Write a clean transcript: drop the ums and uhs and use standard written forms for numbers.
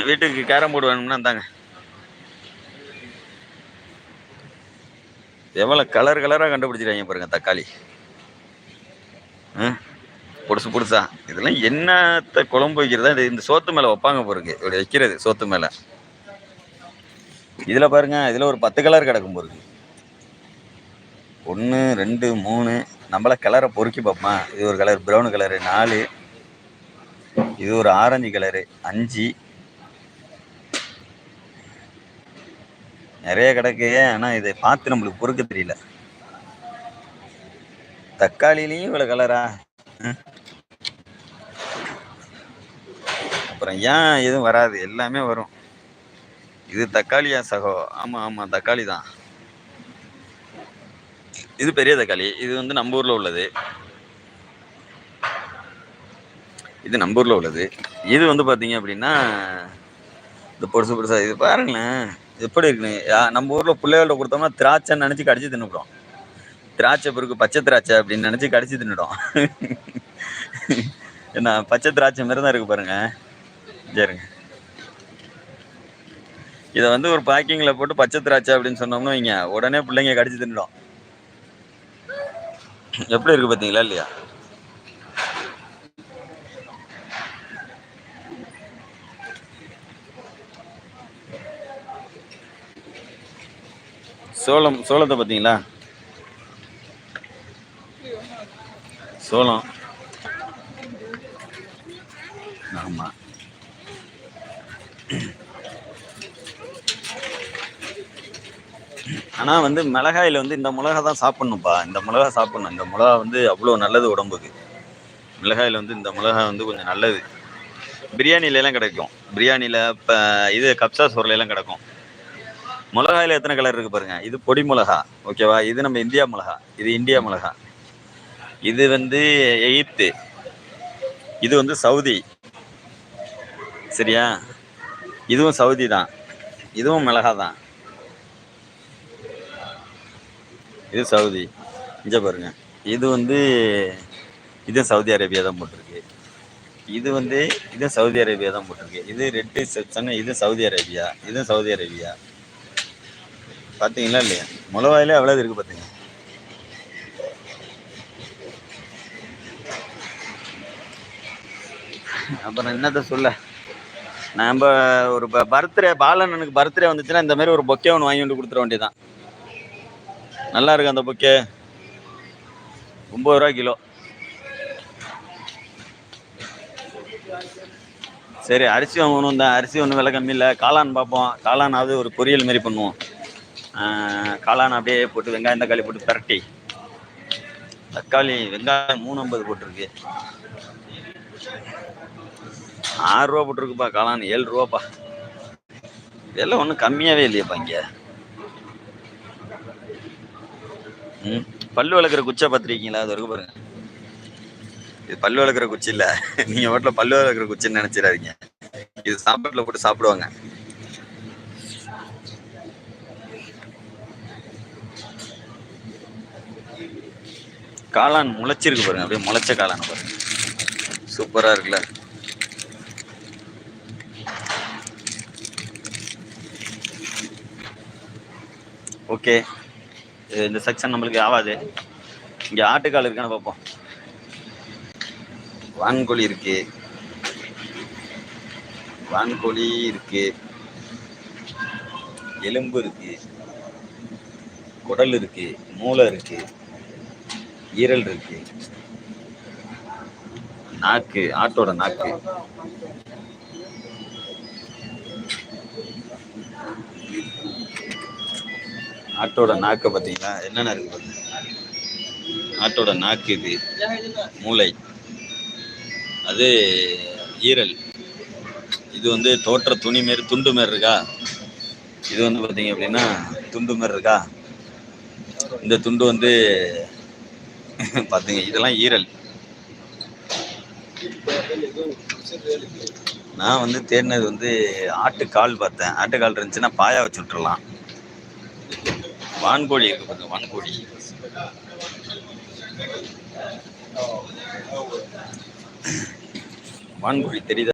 வீட்டுக்கு carrom board வேணும்னா தாங்க. எவ்வளோ கலர் கலராக கண்டுபிடிச்சிருக்காங்க பாருங்க தக்காளி. புதுசு புதுசா இதெல்லாம் என்னத்த குழம்பு வைக்கிறதா இந்த சோத்து மேலே வைப்பாங்க பாருங்க. இப்படி வைக்கிறது சோத்து மேலே. இதில் பாருங்க, இதில் ஒரு 10 கலர் கிடக்கும் பாருங்க. 1 2 3 நம்மள கலரை பொறுக்கி பார்ப்போமா. இது ஒரு கலர் ப்ரௌனு கலரு 4, இது ஒரு ஆரஞ்சு கலரு 5, நிறைய கிடக்கு. ஆனால் இதை பார்த்து நம்மளுக்கு பொறுக்க தெரியல. தக்காளிலையும் இவ்வளோ கலரா? அப்புறம் ஏன் எதுவும் வராது? எல்லாமே வரும். இது தக்காளியா சகோ? ஆமாம் ஆமாம், தக்காளி தான். இது பெரிய தக்காளி. இது வந்து நம்ம ஊரில் உள்ளது. இது நம்ம ஊரில் உள்ளது. இது வந்து பார்த்தீங்க அப்படின்னா இந்த பொருசு பொருசா இது பாருங்களேன் எப்படி இருக்குன்னு. நம்ம ஊரில் பிள்ளைகள்ட்ட கொடுத்தோம்னா திராட்சைன்னு நினச்சி கடிச்சு தின்னுடும். திராட்சை பிறகு பச்சை திராட்சை அப்படின்னு நினச்சி கடிச்சு தின்னுடும். என்ன பச்சை திராட்சை மாரி தான் இருக்குது பாருங்க. சரிங்க, இதை வந்து ஒரு பேக்கிங்கில் போட்டு பச்சை திராட்சை அப்படின்னு சொன்னோம்னா வைங்க, உடனே பிள்ளைங்க கடிச்சு தின்னுடும். எப்படி இருக்குது பார்த்தீங்களா இல்லையா? சோளத்தை பார்த்தீங்களா? சோளம். ஆமாம், ஆனால் வந்து மிளகாயில் வந்து இந்த மிளகா தான் சாப்பிட்ணும்ப்பா. இந்த மிளகா சாப்பிட்ணும். இந்த மிளகா வந்து அவ்வளோ நல்லது உடம்புக்கு. மிளகாயில் வந்து இந்த மிளகா வந்து கொஞ்சம் நல்லது. பிரியாணிலலாம் கிடைக்கும். பிரியாணியில் இப்போ இது கப்சா சோறுலாம் கிடக்கும். மிளகாயில் எத்தனை கலர் இருக்குது பாருங்கள். இது பொடி மிளகா, ஓகேவா? இது நம்ம இந்தியா மிளகா. இது இந்தியா மிளகா. இது வந்து எகிப்து. இது வந்து சவுதி. சரியா? இதுவும் சவுதி தான். இதுவும் மிளகா தான். இது சவுதி. இங்கே பாருங்க, இது வந்து இதுவும் சவுதி அரேபியா தான் போட்டிருக்கு. இது வந்து இதுவும் சவுதி அரேபியா தான் போட்டிருக்கு. இது ரெட்டு செக்ஷன். இது சவுதி அரேபியா. இதுவும் சவுதி அரேபியா. பார்த்தீங்களா இல்லையா? மிளகாயிலே எவ்வளோ இருக்குது பார்த்தீங்க. அப்புறம் என்னத்த சொல்ல, நம்ம ஒரு பர்த்டே பாலண்ணனுக்கு பர்த்டே வந்துச்சுன்னா இந்த மாதிரி ஒரு பொக்கே ஒன்று வாங்கி வந்து கொடுத்துட வேண்டியதான். நல்லா இருக்கு அந்த பொக்கே. 9 ரூபா கிலோ. சரி, அரிசி வாங்கணும் தான். அரிசி ஒன்றும் விலை கம்மி இல்லை. காளான் பார்ப்போம். காளானாவது ஒரு பொரியல் மாரி பண்ணுவோம். காளான் அப்படியே போட்டு வெங்காயம் தக்காளி போட்டு பரட்டி, தக்காளி வெங்காயம் 350 போட்டிருக்கு. 6 ரூபா போட்டிருக்குப்பா. காளான் 7 ரூபாப்பா. இதெல்லாம் ஒன்றும் கம்மியாகவே இல்லையாப்பா இங்கே. பல்லு வளர்க்குற குச்சா பார்த்துருக்கீங்களா? அது வரைக்கும் பாருங்க. இது பல்லு வளர்க்குற குச்சி இல்லை. நீங்கள் வீட்டில் பல்லு வளர்க்குற குச்சின்னு நினச்சிடாதீங்க. இது சாப்பாட்டில் போட்டு சாப்பிடுவாங்க. காளான் முளைச்சிருக்கு பாருங்க. அப்படியே முளைச்ச காளான் பாருங்க. சூப்பராக இருக்குல்ல? ஓகே, இந்த செக்ஷன் நம்மளுக்கு ஆகாது. இங்கே ஆட்டுக்கால் இருக்கான்னு பார்ப்போம். வான்கோழி இருக்கு, வான்கோழி இருக்கு, எலும்பு இருக்கு, குடல் இருக்கு, மூளை இருக்கு, ஈரல் இருக்கு, நாக்கு, ஆட்டோட நாக்கு, ஆட்டோட நாக்கை பார்த்தீங்களா? என்னென்ன இருக்கு பாருங்க. ஆட்டோட நாக்கு இது, மூளை, அது ஈரல். இது வந்து தோற்ற துணி மாரி துண்டு மாரி இருக்கா? இது வந்து பார்த்தீங்க அப்படின்னா துண்டு மாரி இருக்கா? இந்த துண்டு வந்து பார்த்தீங்க, இதெல்லாம் ஈரல். நான் வந்து தேடினது வந்து ஆட்டுக்கால் பார்த்தேன். ஆட்டுக்கால் இருந்துச்சுன்னா பாயா வச்சு விட்டுறலாம். வான்கோழி இருக்கு பாருங்க, வான்கோழி. வான்கோழி தெரியுதா?